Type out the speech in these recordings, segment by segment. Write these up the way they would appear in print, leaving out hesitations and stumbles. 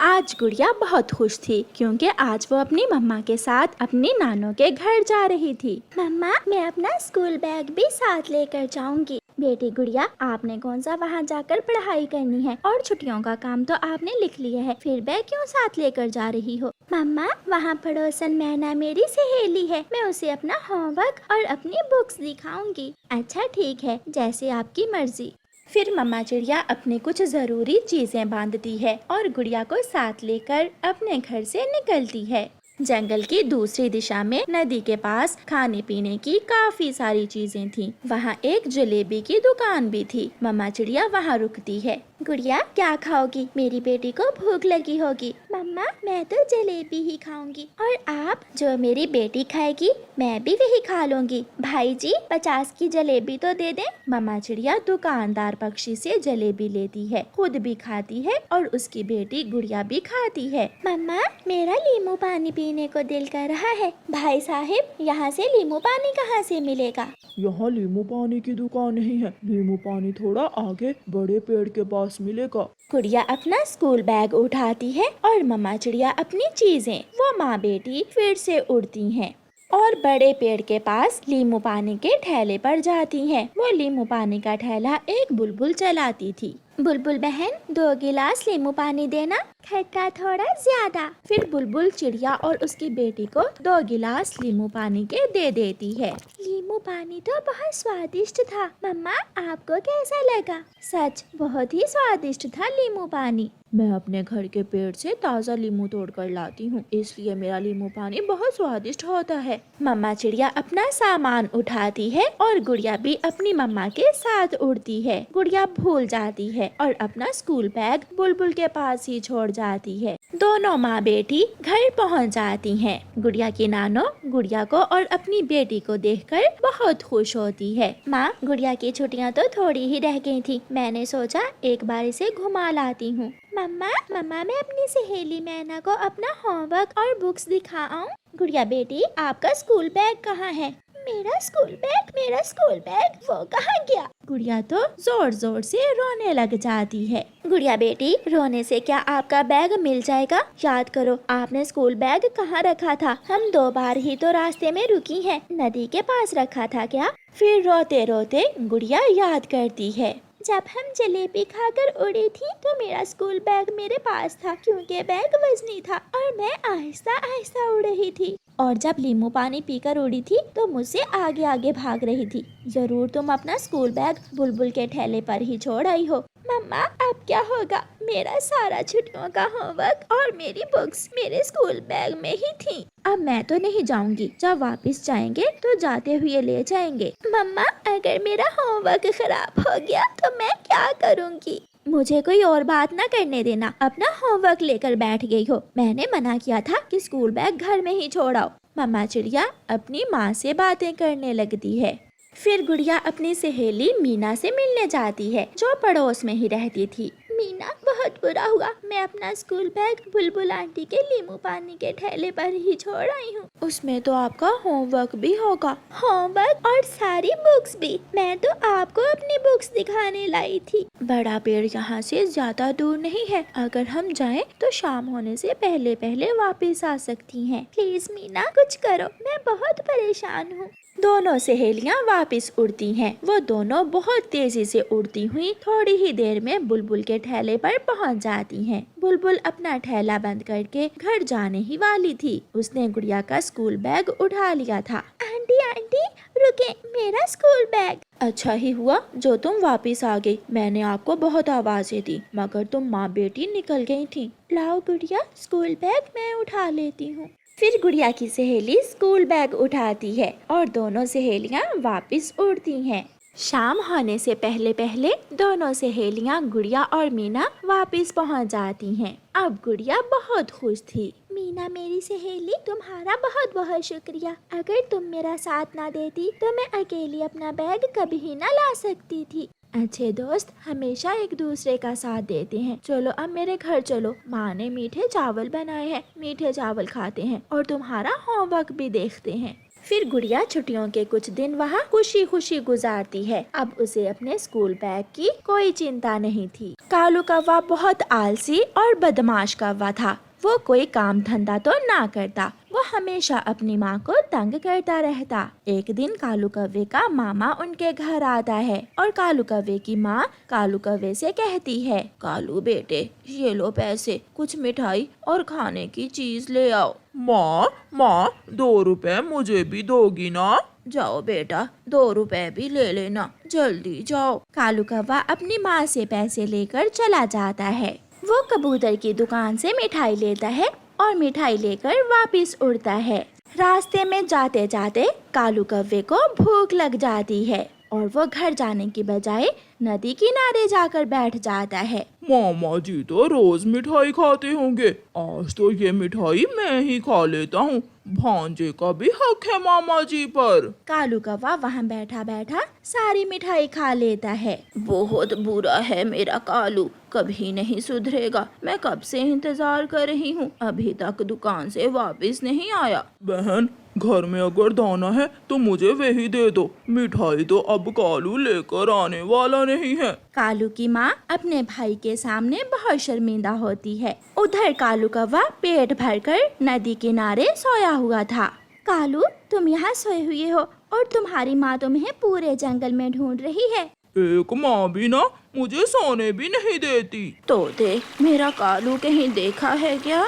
आज गुड़िया बहुत खुश थी क्योंकि आज वो अपनी मम्मा के साथ अपनी नानों के घर जा रही थी। मम्मा, मैं अपना स्कूल बैग भी साथ लेकर जाऊंगी। बेटी गुड़िया, आपने कौन सा वहाँ जाकर पढ़ाई करनी है और छुट्टियों का काम तो आपने लिख लिया है, फिर बैग क्यों साथ लेकर जा रही हो? मम्मा, वहाँ पड़ोसन मैना मेरी सहेली है, मैं उसे अपना होमवर्क और अपनी बुक्स दिखाऊंगी। अच्छा ठीक है, जैसे आपकी मर्जी। फिर मम्मा चिड़िया अपनी कुछ जरूरी चीजें बांधती है और गुड़िया को साथ लेकर अपने घर से निकलती है। जंगल की दूसरी दिशा में नदी के पास खाने पीने की काफी सारी चीजें थीं। वहाँ एक जलेबी की दुकान भी थी। मम्मा चिड़िया वहाँ रुकती है। गुड़िया, क्या खाओगी? मेरी बेटी को भूख लगी होगी। मम्मा, मैं तो जलेबी ही खाऊंगी। और आप? जो मेरी बेटी खाएगी मैं भी वही खा लूंगी। भाई जी, 50 की जलेबी तो दे दें। मम्मा चिड़िया दुकानदार पक्षी से जलेबी लेती है, खुद भी खाती है और उसकी बेटी गुड़िया भी खाती है। मम्मा, मेरा नींबू पानी पीने को दिल कर रहा है। भाई साहिब, यहाँ से नींबू पानी कहाँ से मिलेगा? यहाँ नींबू पानी की दुकान नहीं है, नींबू पानी थोड़ा आगे बड़े पेड़ के पास मिलेगा। गुड़िया अपना स्कूल बैग उठाती है और मम्मा चिड़िया अपनी चीजें, वो माँ बेटी फिर से उड़ती हैं और बड़े पेड़ के पास नींबू पानी के ठेले पर जाती हैं। वो नींबू पानी का ठेला एक बुलबुल चलाती थी। बुलबुल बहन, 2 गिलास नींबू पानी देना, खट्टा थोड़ा ज्यादा। फिर बुलबुल चिड़िया और उसकी बेटी को 2 गिलास नींबू पानी के दे देती है। नींबू पानी तो बहुत स्वादिष्ट था। मम्मा, आपको कैसा लगा? सच बहुत ही स्वादिष्ट था नींबू पानी। मैं अपने घर के पेड़ से ताज़ा नींबू तोड़ कर लाती हूँ, इसलिए मेरा नींबू पानी बहुत स्वादिष्ट होता है। मम्मा चिड़िया अपना सामान उठाती है और गुड़िया भी अपनी मम्मा के साथ उड़ती है। गुड़िया भूल जाती है और अपना स्कूल बैग बुलबुल के पास ही छोड़ जाती है। दोनों माँ बेटी घर पहुँच जाती हैं। गुड़िया की नानो गुड़िया को और अपनी बेटी को देखकर बहुत खुश होती है। माँ, गुड़िया की छुट्टियाँ तो थोड़ी ही रह गई थी, मैंने सोचा एक बार इसे घुमा लाती हूँ। मम्मा, मैं अपनी सहेली मैना को अपना होमवर्क और बुक्स दिखाऊं? गुड़िया बेटी, आपका स्कूल बैग कहाँ है? मेरा स्कूल बैग वो कहाँ गया? गुड़िया तो जोर जोर से रोने लग जाती है। गुड़िया बेटी, रोने से क्या आपका बैग मिल जाएगा? याद करो, आपने स्कूल बैग कहाँ रखा था? हम 2 बार ही तो रास्ते में रुकी हैं। नदी के पास रखा था क्या? फिर रोते रोते गुड़िया याद करती है। जब हम जलेबी खाकर उड़ी थी तो मेरा स्कूल बैग मेरे पास था, क्योंकि बैग वजनी था और मैं आहिस्ता आहिस्ता उड़ रही थी। और जब नींबू पानी पीकर उड़ी थी तो मुझसे आगे आगे भाग रही थी। जरूर तुम अपना स्कूल बैग बुलबुल के ठेले पर ही छोड़ आई हो। मम्मा, अब क्या होगा? मेरा सारा छुट्टियों का होमवर्क और मेरी बुक्स मेरे स्कूल बैग में ही थी। अब मैं तो नहीं जाऊंगी, जब वापस जाएंगे तो जाते हुए ले जाएंगे। मम्मा, अगर मेरा होमवर्क खराब हो गया तो मैं क्या करूँगी? मुझे कोई और बात ना करने देना, अपना होमवर्क लेकर बैठ गई हो। मैंने मना किया था कि स्कूल बैग घर में ही छोड़ आओ। मम्मा चिड़िया अपनी माँ से बातें करने लगती है। फिर गुड़िया अपनी सहेली मीना से मिलने जाती है, जो पड़ोस में ही रहती थी। मीना, बहुत बुरा हुआ, मैं अपना स्कूल बैग बुलबुल आंटी के नींबू पानी के ठेले पर ही छोड़ आई हूँ। उसमें तो आपका होमवर्क भी होगा। होमवर्क और सारी बुक्स भी। मैं तो आपको अपनी बुक्स दिखाने लाई थी। बड़ा पेड़ यहाँ से ज्यादा दूर नहीं है, अगर हम जाएं तो शाम होने से पहले पहले वापस आ सकती हैं। प्लीज मीना, कुछ करो, मैं बहुत परेशान हूँ। दोनों सहेलियां वापस उड़ती हैं। वो दोनों बहुत तेजी से उड़ती हुई थोड़ी ही देर में बुलबुल के ठेले पर पहुंच जाती हैं। बुलबुल अपना ठेला बंद करके घर जाने ही वाली थी। उसने गुड़िया का स्कूल बैग उठा लिया था। आंटी, रुके, मेरा स्कूल बैग। अच्छा ही हुआ जो तुम वापस आ गई। मैंने आपको बहुत आवाजें दी, मगर तुम माँ बेटी निकल गई थी। लाओ गुड़िया, स्कूल बैग मैं उठा लेती हूँ। फिर गुड़िया की सहेली स्कूल बैग उठाती है और दोनों सहेलियां वापस उड़ती हैं। शाम होने से पहले पहले दोनों सहेलियां गुड़िया और मीना वापस पहुंच जाती हैं। अब गुड़िया बहुत खुश थी। मीना मेरी सहेली, तुम्हारा बहुत बहुत शुक्रिया। अगर तुम मेरा साथ ना देती तो मैं अकेली अपना बैग कभी ही ना ला सकती थी। अच्छे दोस्त हमेशा एक दूसरे का साथ देते हैं। चलो अब मेरे घर चलो, माँ ने मीठे चावल बनाए हैं, मीठे चावल खाते हैं और तुम्हारा होमवर्क भी देखते हैं। फिर गुड़िया छुट्टियों के कुछ दिन वहाँ खुशी खुशी गुजारती है। अब उसे अपने स्कूल बैग की कोई चिंता नहीं थी। कालू कौवा बहुत आलसी और बदमाश कौवा था। वो कोई काम धंधा तो ना करता, वो हमेशा अपनी माँ को तंग करता रहता। एक दिन कालू कौवे का मामा उनके घर आता है और कालू कौवे की माँ कालू कौवे से कहती है, कालू बेटे, ये लो पैसे, कुछ मिठाई और खाने की चीज ले आओ। माँ 2 रुपए मुझे भी दोगी ना? जाओ बेटा, 2 रुपए भी ले लेना, जल्दी जाओ। कालू कौवा अपनी माँ से पैसे लेकर चला जाता है। वो कबूतर की दुकान से मिठाई लेता है और मिठाई लेकर वापस उड़ता है। रास्ते में जाते जाते कालू कौवे को भूख लग जाती है और वो घर जाने की बजाय नदी किनारे जाकर बैठ जाता है। मामा जी तो रोज मिठाई खाते होंगे, आज तो ये मिठाई मैं ही खा लेता हूँ। भांजे का भी हक है मामा जी पर। कालू कौवा वहाँ बैठा बैठा सारी मिठाई खा लेता है। बहुत बुरा है मेरा कालू, कभी नहीं सुधरेगा। मैं कब से इंतजार कर रही हूँ, अभी तक दुकान से वापस नहीं आया। बहन, घर में अगर दाना है तो मुझे वही दे दो, मिठाई तो अब कालू लेकर आने वाला नहीं है। कालू की माँ अपने भाई के सामने बहुत शर्मिंदा होती है। उधर कालू कौवा पेट भरकर नदी किनारे सोया हुआ था। कालू, तुम यहाँ सोए हुए हो और तुम्हारी माँ तुम्हें पूरे जंगल में ढूंढ रही है। एक माँ भी ना मुझे सोने भी नहीं देती। तोते, मेरा कालू कहीं देखा है क्या?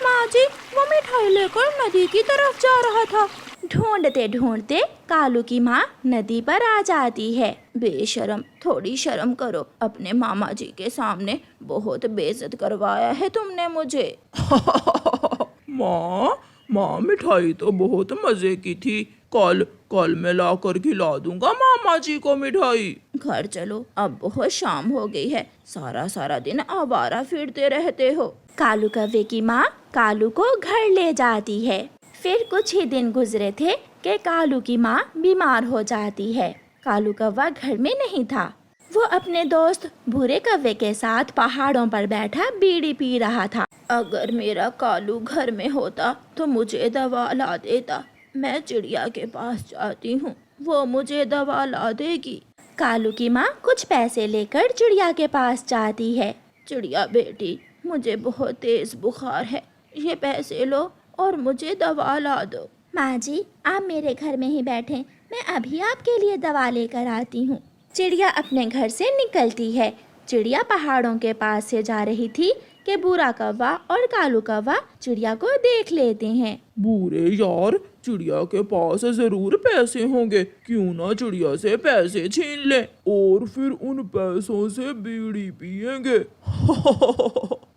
माँ जी, वो मिठाई लेकर नदी की तरफ जा रहा था। ढूंढते ढूंढते कालू की माँ नदी पर आ जाती है। बेशरम, थोड़ी शर्म करो, अपने मामा जी के सामने बहुत बेइज्जत करवाया है तुमने मुझे। माँ मिठाई तो बहुत मजे की थी, कल मैं ला कर खिला दूंगा मामा जी को मिठाई। घर चलो, अब बहुत शाम हो गई है, सारा दिन आवारा फिरते रहते हो। कालू कौवे की माँ कालू को घर ले जाती है। फिर कुछ ही दिन गुजरे थे कि कालू की माँ बीमार हो जाती है। कालू कौवा घर में नहीं था। वो अपने दोस्त भूरे कौवे के साथ पहाड़ों पर बैठा बीड़ी पी रहा था। अगर मेरा कालू घर में होता तो मुझे दवा ला देता। मैं चिड़िया के पास जाती हूँ, वो मुझे दवा ला देगी। कालू की माँ कुछ पैसे लेकर चिड़िया के पास जाती है। चिड़िया बेटी, मुझे बहुत तेज बुखार है, ये पैसे लो और मुझे दवा ला दो। माँ जी, आप मेरे घर में ही बैठें, मैं अभी आपके लिए दवा लेकर आती हूँ। चिड़िया अपने घर से निकलती है। चिड़िया पहाड़ों के पास से जा रही थी कि भूरा कौवा और कालू कौवा चिड़िया को देख लेते हैं। बूढ़े यार, चिड़िया के पास जरूर पैसे होंगे, क्यों ना चिड़िया से पैसे छीन ले और फिर उन पैसों से बीड़ी पिएंगे।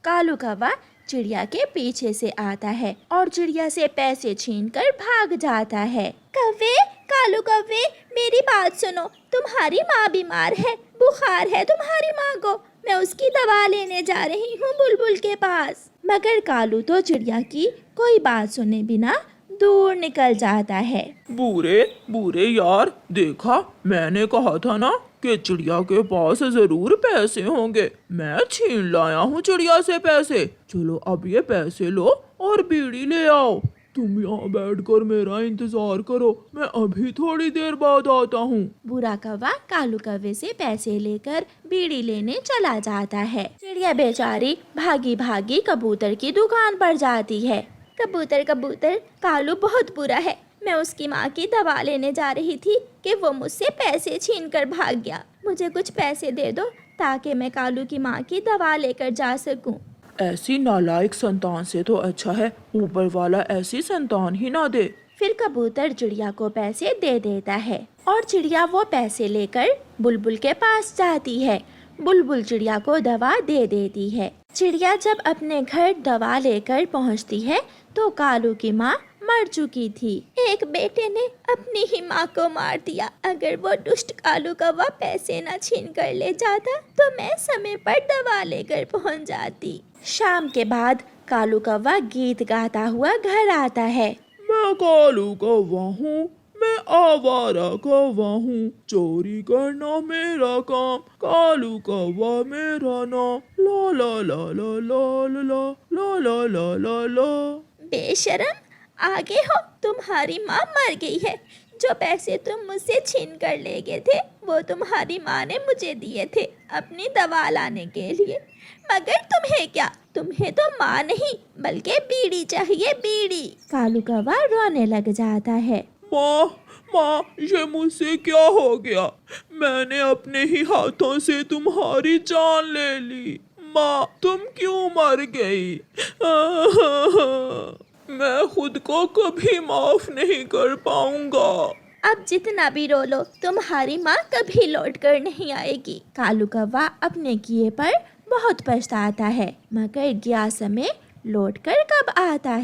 कालू कौवा चिड़िया के पीछे से आता है और चिड़िया से पैसे छीनकर भाग जाता है। कौवे, कालू कौवे, मेरी बात सुनो, तुम्हारी माँ बीमार है, बुखार है तुम्हारी माँ को, मैं उसकी दवा लेने जा रही हूँ बुलबुल के पास। मगर कालू तो चिड़िया की कोई बात सुने बिना दूर निकल जाता है। बूढ़े यार, देखा, मैंने कहा था ना कि चिड़िया के पास जरूर पैसे होंगे। मैं छीन लाया हूँ चिड़िया से पैसे। चलो अब ये पैसे लो और बीड़ी ले आओ। तुम यहाँ बैठकर मेरा इंतजार करो, मैं अभी थोड़ी देर बाद आता हूँ। बुरा कौवा कालू कौवे से पैसे लेकर बीड़ी लेने चला जाता है। चिड़िया बेचारी भागी भागी कबूतर की दुकान पर जाती है। कबूतर, कालू बहुत बुरा है, मैं उसकी माँ की दवा लेने जा रही थी कि वो मुझसे पैसे छीन कर भाग गया। मुझे कुछ पैसे दे दो ताकि मैं कालू की माँ की दवा लेकर जा सकूं। ऐसी नालायक संतान से तो अच्छा है ऊपर वाला ऐसी संतान ही ना दे। फिर कबूतर चिड़िया को पैसे दे देता है और चिड़िया वो पैसे लेकर बुलबुल के पास जाती है। बुलबुल चिड़िया को दवा दे देती है। चिड़िया जब अपने घर दवा लेकर पहुंचती है तो कालू की माँ मर चुकी थी। एक बेटे ने अपनी ही माँ को मार दिया। अगर वो दुष्ट कालू कौवा पैसे न छीन कर ले जाता तो मैं समय पर दवा लेकर पहुँच जाती। शाम के बाद कालू कौवा गीत गाता हुआ घर आता है। मैं कालू कौवा हूँ, मैं आवारा कौवा हूँ, चोरी करना मेरा काम, कालू कौवा मेरा नाम, ला ला ला ला ला ला ला ला ला ला ला ला। बेशरम, आगे हो, तुम्हारी माँ मर गई है। जो पैसे तुम मुझसे छीन कर ले गए थे वो तुम्हारी माँ ने मुझे दिए थे अपनी दवा लाने के लिए। मगर तुम्हें क्या, तुम्हें तो माँ नहीं बल्कि बीड़ी चाहिए, बीड़ी। कालू कौवा रोने लग जाता है। माँ माँ, ये मुझसे क्या हो गया? मैंने अपने ही हाथों से तुम्हारी जान ले ली। माँ, तुम क्यों मर गई? मैं खुद को कभी माफ नहीं कर पाऊंगा। अब जितना भी रो लो, तुम्हारी माँ कभी लौट कर नहीं आएगी। कालू कौवा अपने किए पर बहुत पछताता है, मगर गया समय लौट कर कब आता है?